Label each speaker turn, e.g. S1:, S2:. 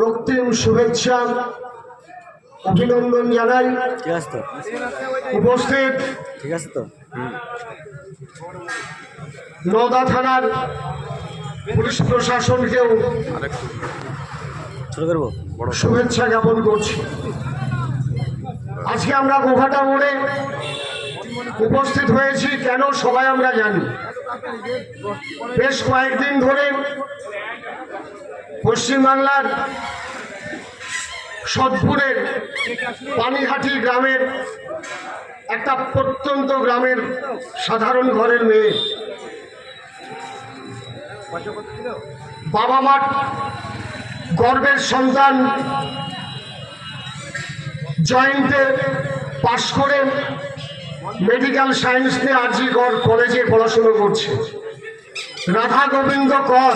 S1: রক্তিম শুভেচ্ছা অভিনন্দন জানাই।
S2: ঠিক আছে তো,
S1: উপস্থিত
S2: ঠিক আছে তো।
S1: নওদা থানার পুলিশ প্রশাসনকেও
S2: শুরু করবো।
S1: শুভেচ্ছা জ্ঞাপন করছি। আজকে আমরা গোঘাটা মোড়ে উপস্থিত হয়েছি কেন সবাই আমরা জানি। বেশ কয়েকদিন ধরে পশ্চিমবাংলার সদপুরের পানিহাটি গ্রামের একটা প্রত্যন্ত গ্রামের সাধারণ ঘরের মেয়ে, বাবা মার গর্বের সন্তান, জয়েন্টে পাশ করে মেডিকেল সায়েন্স নিয়ে আরজি কলেজে পড়াশুনো করছে। রাধা গোবিন্দ কর